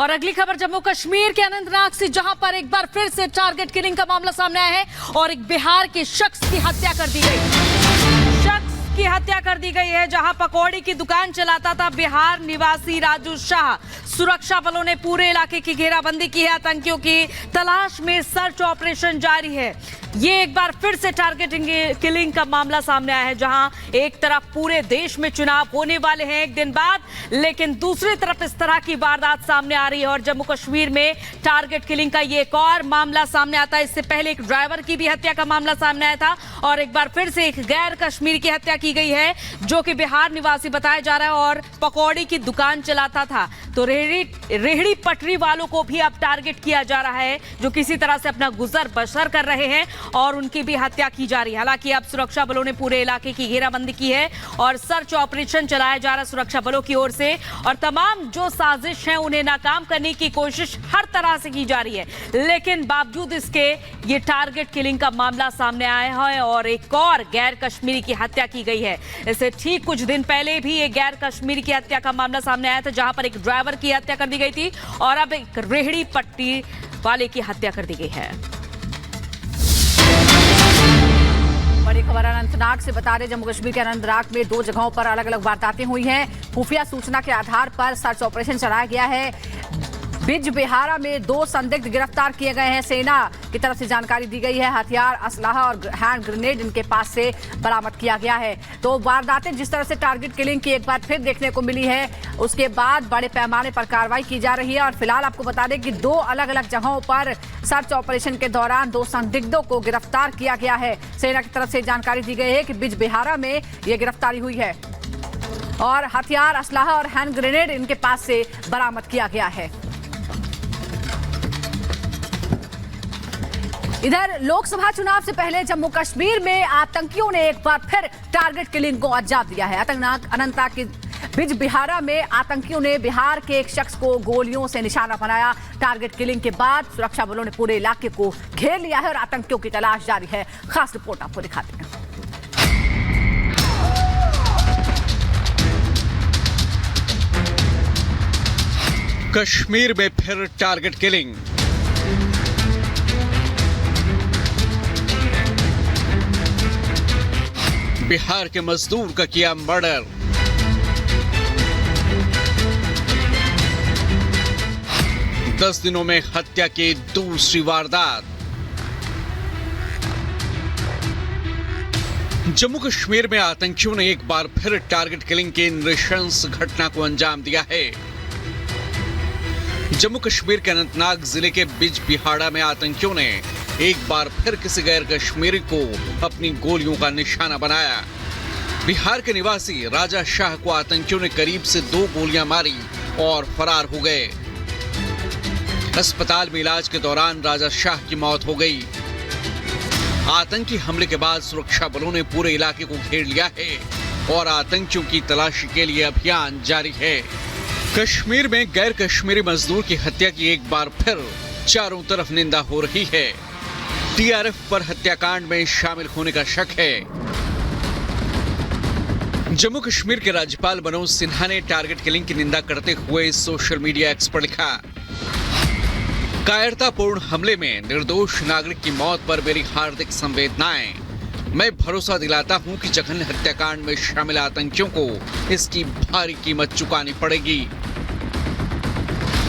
और अगली खबर जम्मू कश्मीर के अनंतनाग से, जहां पर एक बार फिर से टारगेट किलिंग का मामला सामने आया है और एक बिहार के शख्स की हत्या कर दी है। जहां पकौड़ी की दुकान चलाता था बिहार निवासी राजू शाह। सुरक्षा बलों ने पूरे इलाके की घेराबंदी की है। आतंकियों की तलाश में सर्च ऑपरेशन जारी है। ये एक बार फिर से टारगेटिंग किलिंग का मामला सामने आया है, जहां एक तरफ पूरे देश में चुनाव होने वाले हैं एक दिन बाद, लेकिन दूसरी तरफ इस तरह की वारदात सामने आ रही है और जम्मू कश्मीर में टारगेट किलिंग का ये एक और मामला सामने आता है। इससे पहले एक ड्राइवर की भी हत्या का मामला सामने आया था और एक बार फिर से एक गैर कश्मीरी की हत्या की गई है, जो कि बिहार निवासी बताया जा रहा है और पकौड़ी की दुकान चलाता था। तो रेहड़ी पटरी वालों को भी अब टारगेट किया जा रहा है, जो किसी तरह से अपना गुजर बसर कर रहे हैं और उनकी भी हत्या की जा रही है। हालांकि अब सुरक्षा बलों ने पूरे इलाके की घेराबंदी की है और सर्च ऑपरेशन चलाया जा रहा है सुरक्षा बलों की ओर से, और तमाम जो साजिश है उन्हें नाकाम करने की कोशिश हर तरह से की जा रही है। लेकिन बावजूद इसके ये टारगेट किलिंग का मामला सामने आया है और एक और गैर कश्मीरी की हत्या की गई है। इससे ठीक कुछ दिन पहले भी एक गैर कश्मीरी की हत्या का मामला सामने आया था, जहां पर एक ड्राइवर की हत्या कर दी गई थी और अब एक रेहड़ी पट्टी वाले की हत्या कर दी गई है। बड़ी खबर अनंतनाग से बता रहे, जम्मू कश्मीर के अनंतनाग में 2 जगहों पर अलग अलग वारदातें हुई हैं। खुफिया सूचना के आधार पर सर्च ऑपरेशन चलाया गया है। बिजबिहारा में 2 संदिग्ध गिरफ्तार किए गए हैं। सेना की तरफ से जानकारी दी गई है। हथियार, असलाहा और हैंड ग्रेनेड इनके पास से बरामद किया गया है। तो वारदातें जिस तरह से टारगेट किलिंग की एक बार फिर देखने को मिली है, उसके बाद बड़े पैमाने पर कार्रवाई की जा रही है। और फिलहाल आपको बता दें कि 2 अलग अलग जगहों पर सर्च ऑपरेशन के दौरान 2 संदिग्धों को गिरफ्तार किया गया है। सेना की तरफ से जानकारी दी गई है कि बिजबिहारा में यह गिरफ्तारी हुई है और हथियार, असलाहा और हैंड ग्रेनेड इनके पास से बरामद किया गया है। इधर लोकसभा चुनाव से पहले जम्मू कश्मीर में आतंकियों ने एक बार फिर टारगेट किलिंग को अंजाम दिया है। अनंतनाग के बिजबिहारा में आतंकियों ने बिहार के एक शख्स को गोलियों से निशाना बनाया। टारगेट किलिंग के बाद सुरक्षा बलों ने पूरे इलाके को घेर लिया है और आतंकियों की तलाश जारी है। खास रिपोर्ट आपको दिखाते हैं। कश्मीर में फिर टारगेट किलिंग। बिहार के मजदूर का किया मर्डर। दस दिनों में हत्या की दूसरी वारदात। जम्मू कश्मीर में आतंकियों ने एक बार फिर टारगेट किलिंग की नृशंस घटना को अंजाम दिया है। जम्मू कश्मीर के अनंतनाग जिले के बिजबिहाड़ा में आतंकियों ने एक बार फिर किसी गैर कश्मीरी को अपनी गोलियों का निशाना बनाया। बिहार के निवासी राजा शाह को आतंकियों ने करीब से 2 गोलियां मारी और फरार हो गए। अस्पताल में इलाज के दौरान राजा शाह की मौत हो गई। आतंकी हमले के बाद सुरक्षा बलों ने पूरे इलाके को घेर लिया है और आतंकियों की तलाशी के लिए अभियान जारी है। कश्मीर में गैर कश्मीरी मजदूर की हत्या की एक बार फिर चारों तरफ निंदा हो रही है। टीआरएफ पर हत्याकांड में शामिल होने का शक है। जम्मू कश्मीर के राज्यपाल मनोज सिन्हा ने टारगेट किलिंग की निंदा करते हुए सोशल मीडिया एक्स पर लिखा, कायरतापूर्ण हमले में निर्दोष नागरिक की मौत पर मेरी हार्दिक संवेदनाएं। मैं भरोसा दिलाता हूं कि जघन्य हत्याकांड में शामिल आतंकियों को इसकी भारी कीमत चुकानी पड़ेगी।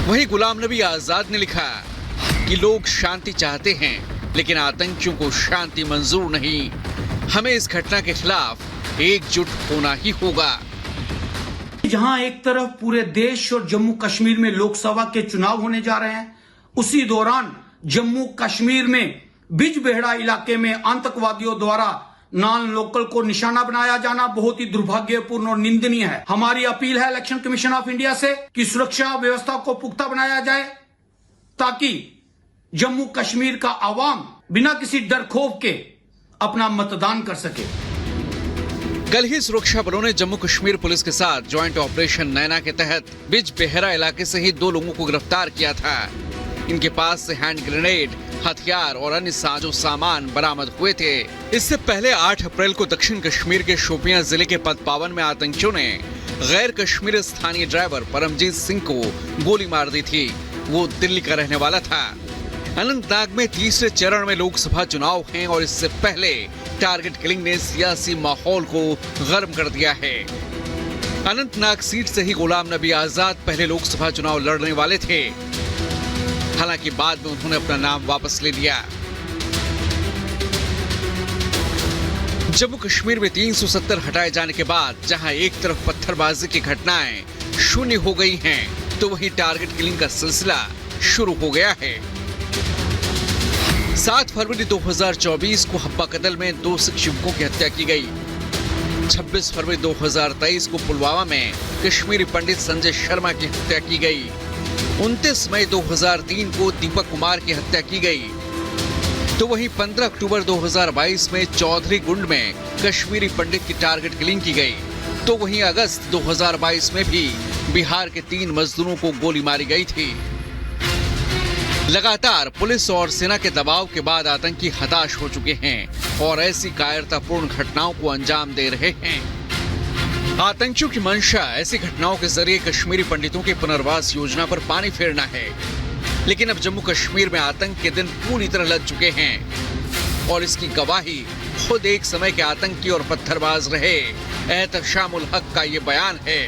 वहीं गुलाम नबी आजाद ने लिखा कि लोग शांति चाहते हैं, लेकिन आतंकियों को शांति मंजूर नहीं। हमें इस घटना के खिलाफ एकजुट होना ही होगा। जहां एक तरफ पूरे देश और जम्मू कश्मीर में लोकसभा के चुनाव होने जा रहे हैं, उसी दौरान जम्मू कश्मीर में बिजबिहाड़ा इलाके में आतंकवादियों द्वारा नॉन लोकल को निशाना बनाया जाना बहुत ही दुर्भाग्यपूर्ण और निंदनीय है। हमारी अपील है इलेक्शन कमीशन ऑफ इंडिया से कि सुरक्षा व्यवस्था को पुख्ता बनाया जाए, ताकि जम्मू कश्मीर का आवाम बिना किसी डर खौफ के अपना मतदान कर सके। कल ही सुरक्षा बलों ने जम्मू कश्मीर पुलिस के साथ ज्वाइंट ऑपरेशन नैना के तहत बिजबिहाड़ा इलाके से ही 2 लोगों को गिरफ्तार किया था। इनके पास से हैंड ग्रेनेड, हथियार और अन्य साजो सामान बरामद हुए थे। इससे पहले 8 अप्रैल को दक्षिण कश्मीर के शोपियां जिले के पतपावन में आतंकियों ने गैर कश्मीरी स्थानीय ड्राइवर परमजीत सिंह को गोली मार दी थी। वो दिल्ली का रहने वाला था। अनंतनाग में तीसरे चरण में लोकसभा चुनाव हैं और इससे पहले टारगेट किलिंग ने सियासी माहौल को गर्म कर दिया है। अनंतनाग सीट से ही गुलाम नबी आजाद पहले लोकसभा चुनाव लड़ने वाले थे। हालांकि बाद में उन्होंने अपना नाम वापस ले लिया। जम्मू कश्मीर में 370 हटाए जाने के बाद जहां एक तरफ पत्थरबाजी की घटनाएं शून्य हो गई हैं, तो वहीं टारगेट किलिंग का सिलसिला शुरू हो गया है। 7 फरवरी 2024 को हब्बा कदल में 2 शिक्षकों की हत्या की गई। 26 फरवरी 2023 को पुलवामा में कश्मीरी पंडित संजय शर्मा की हत्या की गई। 29 मई 2003 को दीपक कुमार की हत्या की गई। तो वहीं 15 अक्टूबर 2022 में चौधरी गुंड में कश्मीरी पंडित की टारगेट किलिंग की गई। तो वहीं अगस्त 2022 में भी बिहार के 3 मजदूरों को गोली मारी गई थी। लगातार पुलिस और सेना के दबाव के बाद आतंकी हताश हो चुके हैं और ऐसी कायरतापूर्ण घटनाओं को अंजाम दे रहे हैं। आतंकियों की मंशा ऐसी घटनाओं के जरिए कश्मीरी पंडितों की पुनर्वास योजना पर पानी फेरना है। लेकिन अब जम्मू कश्मीर में आतंक के दिन पूरी तरह लग चुके हैं और इसकी गवाही खुद एक समय के आतंकी और पत्थरबाज रहे एहतशामुल हक का ये बयान है।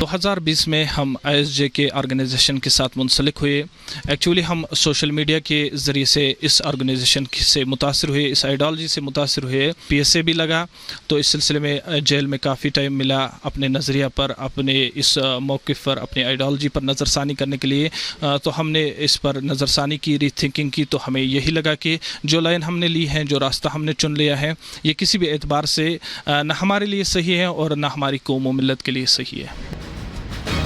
2020 में हम ISJ के ऑर्गेनाइजेशन के साथ मुंसलिक हुए। एक्चुअली हम सोशल मीडिया के ज़रिए से इस ऑर्गेनाइजेशन से मुतासिर हुए, इस आइडियोलॉजी से मुतासिर हुए। PSA भी लगा, तो इस सिलसिले में जेल में काफ़ी टाइम मिला अपने नज़रिया पर, अपने इस मौक़िफ़ पर, अपनी आइडियोलॉजी पर नज़रसानी करने के लिए। तो हमने इस पर नज़रसानी की, रीथिंकिंग की। तो हमें यही लगा कि जो लाइन हमने ली है, जो रास्ता हमने चुन लिया है, ये किसी भी एतबार से न हमारे लिए सही है और न हमारी कौम व मिल्लत के लिए सही है।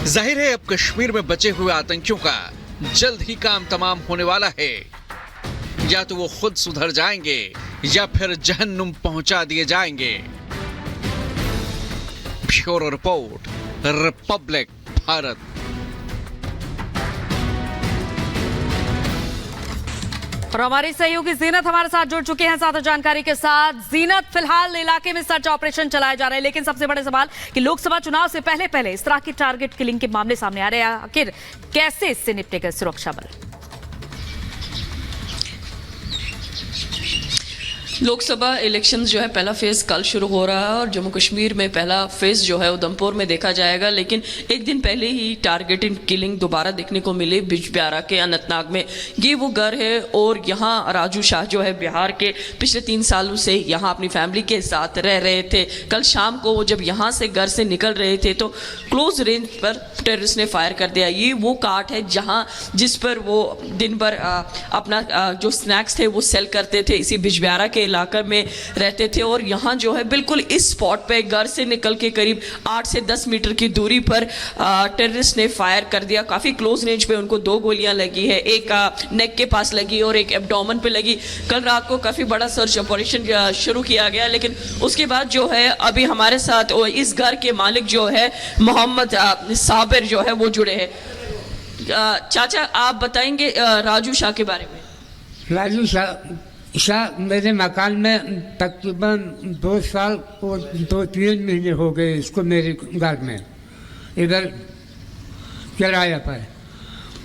जाहिर है अब कश्मीर में बचे हुए आतंकियों का जल्द ही काम तमाम होने वाला है। या तो वो खुद सुधर जाएंगे या फिर जहन्नुम पहुंचा दिए जाएंगे। Bureau report, Republic Bharat. और हमारी सहयोगी जीनत हमारे साथ जुड़ चुके हैं ज्यादा जानकारी के साथ। जीनत, फिलहाल इलाके में सर्च ऑपरेशन चलाया जा रहा है, लेकिन सबसे बड़े सवाल कि लोकसभा चुनाव से पहले इस तरह की टारगेट किलिंग के मामले सामने आ रहे हैं। आखिर कैसे इससे निपटेगा सुरक्षा बल? लोकसभा इलेक्शंस जो है पहला फेज़ कल शुरू हो रहा है और जम्मू कश्मीर में पहला फेज़ जो है उधमपुर में देखा जाएगा। लेकिन एक दिन पहले ही टारगेटेड किलिंग दोबारा देखने को मिली बिजबिहारा के अनंतनाग में। ये वो घर है और यहाँ राजू शाह जो है बिहार के पिछले 3 सालों से यहाँ अपनी फैमिली के साथ रह रहे थे। कल शाम को वो जब यहाँ से घर से निकल रहे थे तो क्लोज रेंज पर टेररिस्ट ने फायर कर दिया। ये वो काट है जिस पर वो दिन भर अपना जो स्नैक्स थे वो सेल करते थे, इसी बिजबिहारा के इलाके में रहते थे। और यहाँ जो है बिल्कुल इस स्पॉट पे घर से निकल के करीब 8 से 10 मीटर की दूरी पर टेररिस्ट ने फायर कर दिया। काफ़ी क्लोज रेंज पे उनको 2 गोलियां लगी है, एक नेक के पास लगी और एक एब्डोमेन पे लगी। कल रात को काफ़ी बड़ा सर्च ऑपरेशन शुरू किया गया, लेकिन उसके बाद जो है अभी हमारे साथ इस घर के मालिक जो है मोहम्मद साबिर जो है वो जुड़े हैं। चाचा आप बताएंगे राजू शाह के बारे में? राजू शाह मेरे मकान में तकरीबन 2 साल और 2-3 महीने हो गए इसको मेरे घर में इधर किराया पर।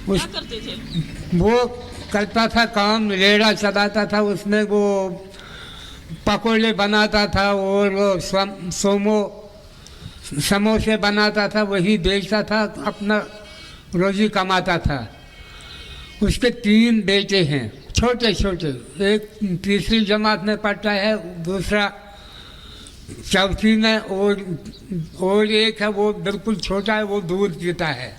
क्या करते थे? वो करता था काम, रेड़ा चलाता था, उसमें वो पकौड़े बनाता था और वो समोसे बनाता था, वही बेचता था, अपना रोजी कमाता था। उसके 3 बेटे हैं, छोटे छोटे। एक 3री जमात में पढ़ता है, दूसरा 4थी में और एक है वो बिल्कुल छोटा है, वो दूध पीता है।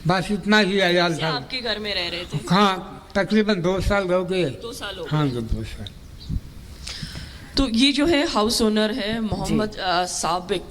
बस इतना ही अयाल था। आपके घर में रह रहे थे? हाँ, तकरीबन 2 साल हो गए। 2 साल हो गए। हाँ, 2 साल। तो ये जो है हाउस ओनर है मोहम्मद साबिक,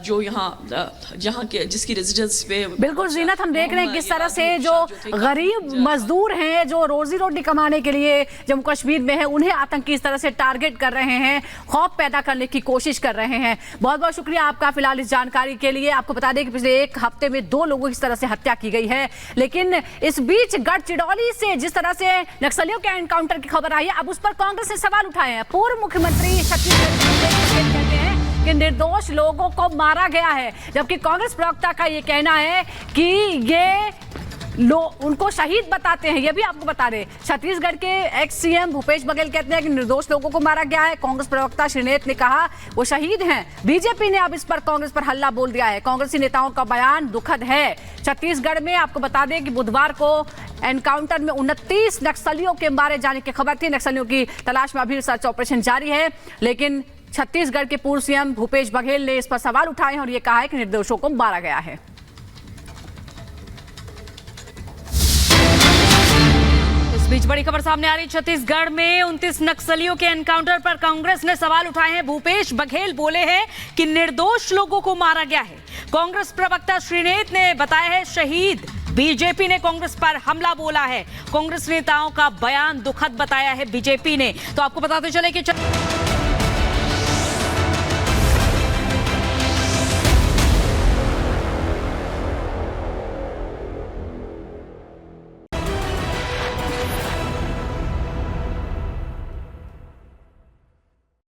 जो यहाँ के जिसकी रेजिडेंस पे बिल्कुल जीनत हम देख रहे हैं किस तरह से जो गरीब मजदूर हैं जो रोजी रोटी कमाने के लिए जम्मू कश्मीर में है, उन्हें आतंकी इस तरह से टारगेट कर रहे हैं, खौफ पैदा करने की कोशिश कर रहे हैं। बहुत बहुत शुक्रिया आपका फिलहाल इस जानकारी के लिए। आपको बता दें कि पिछले 1 हफ्ते में 2 लोगों की इस तरह से हत्या की गई है। लेकिन इस बीच गढ़चिरौली से जिस तरह से नक्सलियों के एनकाउंटर की खबर आई है, अब उस पर कांग्रेस ने सवाल उठाए हैं। पूर्व मुख्यमंत्री छत्तीसगढ़ कहते हैं कि निर्दोष लोगों को मारा गया है, जबकि कांग्रेस प्रवक्ता का ये कहना है कि ये उनको शहीद बताते हैं। ये भी आपको बता दें, छत्तीसगढ़ के एक्स सीएम भूपेश बघेल कहते हैं कि निर्दोष लोगों को मारा गया है। कांग्रेस प्रवक्ता श्रीनेत ने कहा वो शहीद हैं। बीजेपी ने अब इस पर कांग्रेस पर हल्ला बोल दिया है। कांग्रेसी नेताओं का बयान दुखद है। छत्तीसगढ़ में आपको बता दें कि बुधवार को एनकाउंटर में 29 नक्सलियों के मारे जाने की खबर थी। नक्सलियों की तलाश में अभी सर्च ऑपरेशन जारी है, लेकिन छत्तीसगढ़ के पूर्व सीएम भूपेश बघेल ने इस पर सवाल उठाए हैं और ये कहा है कि निर्दोषों को मारा गया है। इस बीच बड़ी खबर सामने आ रही, छत्तीसगढ़ में 29 नक्सलियों के एनकाउंटर पर कांग्रेस ने सवाल उठाए हैं। भूपेश बघेल बोले हैं कि निर्दोष लोगों को मारा गया है। कांग्रेस प्रवक्ता श्रीनेत ने बताया है शहीद। बीजेपी ने कांग्रेस पर हमला बोला है। कांग्रेस नेताओं का बयान दुखद बताया है बीजेपी ने। तो आपको बताते चले कि